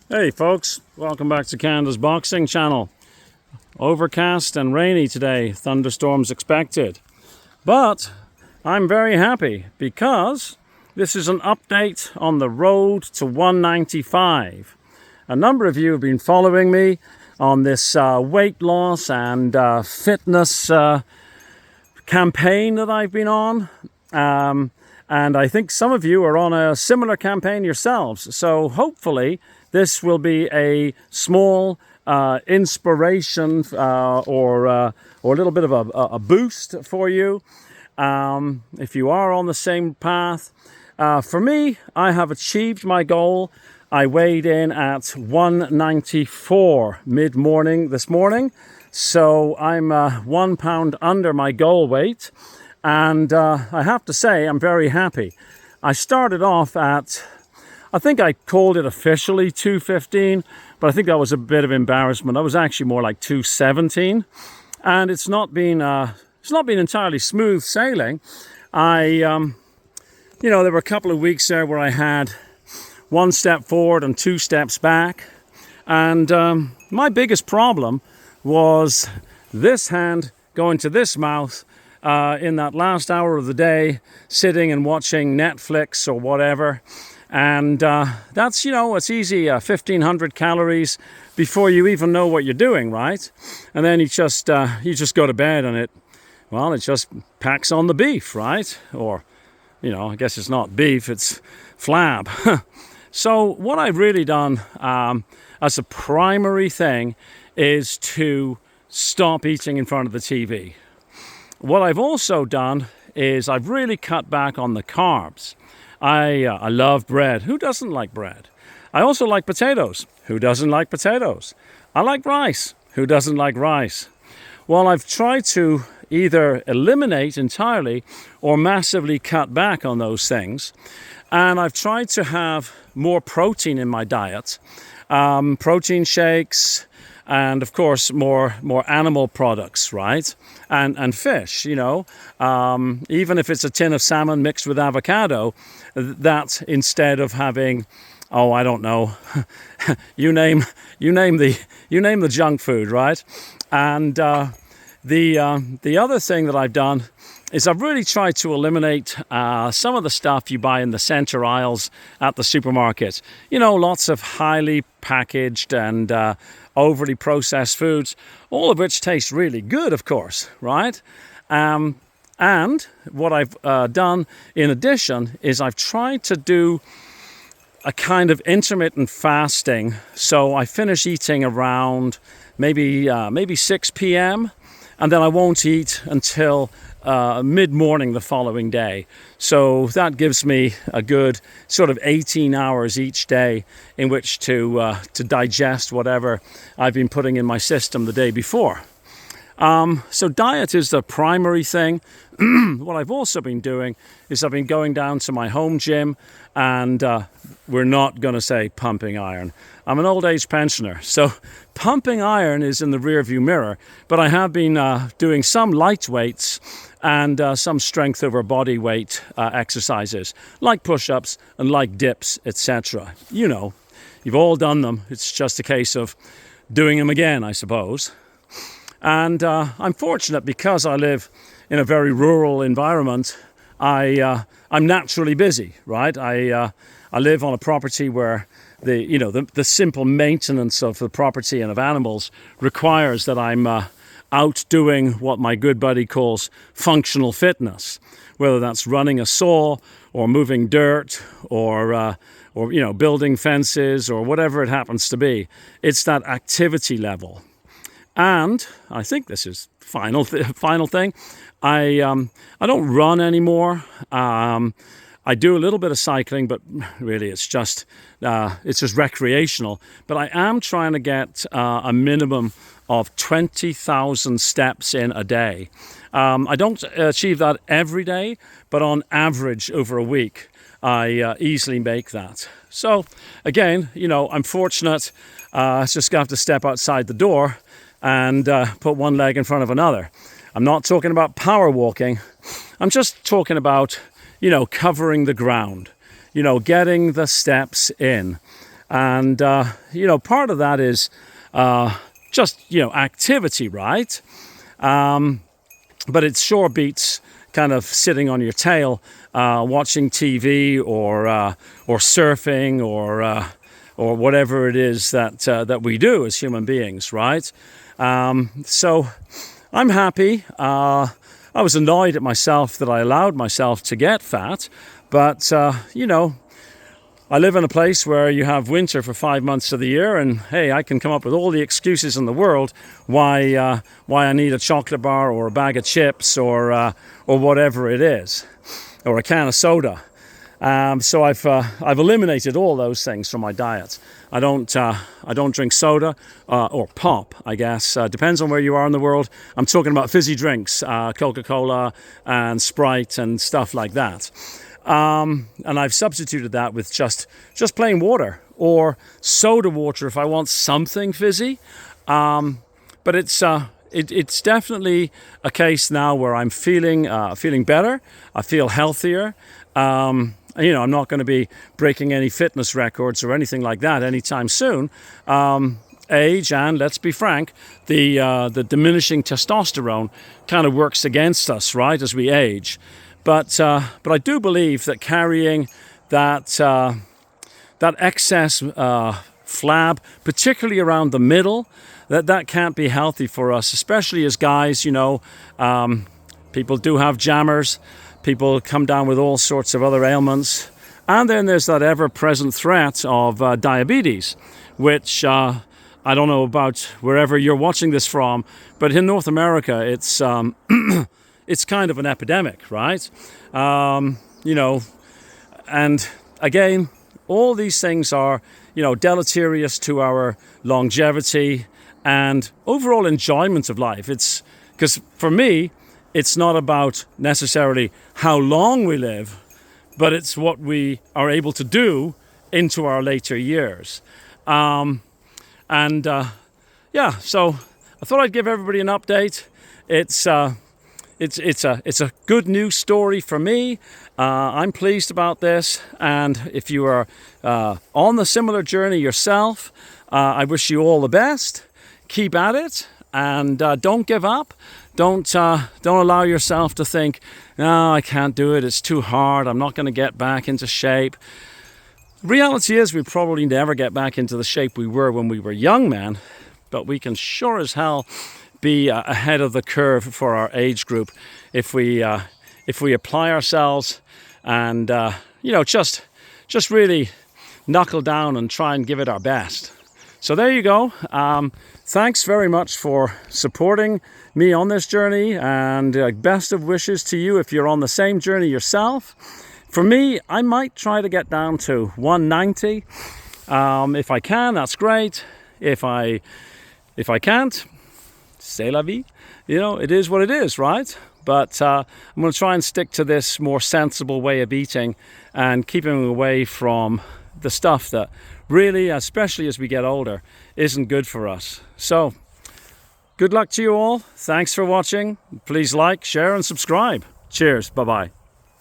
Hey folks, welcome back to Canada's Boxing Channel. Overcast and rainy today, thunderstorms expected. But I'm very happy because this is an update on the road to 195. A number of you have been following me on this weight loss and fitness campaign that I've been on. And I think some of you are on a similar campaign yourselves. So hopefully this will be a small inspiration or a little bit of a boost for you if you are on the same path. For me, I have achieved my goal. I weighed in at 194 mid-morning this morning. So I'm 1 pound under my goal weight. And I have to say, I'm very happy. I started off at, I think I called it officially 215, but I think that was a bit of embarrassment. I was actually more like 217, and it's not been entirely smooth sailing. There were a couple of weeks there where I had 1 step forward and 2 steps back, and my biggest problem was this hand going to this mouth in that last hour of the day, sitting and watching Netflix or whatever. And that's, it's easy, 1,500 calories before you even know what you're doing, right? And then you just go to bed and it just packs on the beef, right? Or, I guess it's not beef, it's flab. So what I've really done as a primary thing is to stop eating in front of the TV. What I've also done is I've really cut back on the carbs. I love bread. Who doesn't like bread? I also like potatoes. Who doesn't like potatoes? I like rice. Who doesn't like rice? Well, I've tried to either eliminate entirely or massively cut back on those things. And I've tried to have more protein in my diet. Protein shakes, and of course more animal products, right? And fish, even if it's a tin of salmon mixed with avocado, that instead of having, I don't know, you name the junk food, right? And the other thing that I've done is I've really tried to eliminate some of the stuff you buy in the center aisles at the supermarket. Lots of highly packaged and overly processed foods, all of which taste really good, of course, right? And what I've done in addition is I've tried to do a kind of intermittent fasting. So I finish eating around maybe 6 p.m. and then I won't eat until mid-morning the following day. So that gives me a good sort of 18 hours each day in which to digest whatever I've been putting in my system the day before. So diet is the primary thing. What I've also been doing is I've been going down to my home gym, and we're not going to say pumping iron. I'm an old age pensioner, so pumping iron is in the rearview mirror, but I have been doing some light weights and some strength over body weight exercises, like push-ups and like dips, etc. You've all done them. It's just a case of doing them again, I suppose. And I'm fortunate because I live in a very rural environment. I'm naturally busy, right? I live on a property where the simple maintenance of the property and of animals requires that I'm out doing what my good buddy calls functional fitness, whether that's running a saw or moving dirt or building fences or whatever it happens to be. It's that activity level. And I think this is final thing. I don't run anymore. I do a little bit of cycling, but really it's just recreational. But I am trying to get a minimum of 20,000 steps in a day. I don't achieve that every day, but on average over a week, I easily make that. So again, I'm fortunate. I just have to step outside the door and put one leg in front of another. I'm not talking about power walking. I'm just talking about, covering the ground, getting the steps in. And, part of that is just, activity, right? But it sure beats kind of sitting on your tail, watching TV or surfing or whatever it is that we do as human beings, right? So I'm happy. I was annoyed at myself that I allowed myself to get fat, but I live in a place where you have winter for 5 months of the year, and hey, I can come up with all the excuses in the world why I need a chocolate bar or a bag of chips or whatever it is, or a can of soda. So I've eliminated all those things from my diet. I don't drink soda or pop, I guess. Depends on where you are in the world. I'm talking about fizzy drinks, Coca-Cola and Sprite and stuff like that. And I've substituted that with just plain water or soda water if I want something fizzy. But it's definitely a case now where I'm feeling better. I feel healthier. I'm not going to be breaking any fitness records or anything like that anytime soon. Age and, let's be frank, the diminishing testosterone kind of works against us, right, as we age. But I do believe that carrying that excess flab, particularly around the middle, that can't be healthy for us, especially as guys. People do have jammers. People come down with all sorts of other ailments. And then there's that ever-present threat of diabetes, which I don't know about wherever you're watching this from, but in North America, it's it's kind of an epidemic, right? And again, all these things are, deleterious to our longevity and overall enjoyment of life. It's because for me, it's not about necessarily how long we live, but it's what we are able to do into our later years. So I thought I'd give everybody an update. It's a good news story for me. I'm pleased about this, and if you are on the similar journey yourself, I wish you all the best. Keep at it, and don't give up. Don't allow yourself to think, no, I can't do it. It's too hard. I'm not going to get back into shape. Reality is we probably never get back into the shape we were when we were young men, but we can sure as hell be ahead of the curve for our age group if we apply ourselves and just really knuckle down and try and give it our best. So there you go. Thanks very much for supporting me on this journey, and best of wishes to you if you're on the same journey yourself. For me, I might try to get down to 190. If I can, that's great. If I can't, c'est la vie. It is what it is, right? But I'm going to try and stick to this more sensible way of eating and keeping away from the stuff that really, especially as we get older, isn't good for us. So, good luck to you all. Thanks for watching. Please like, share, and subscribe. Cheers. Bye-bye.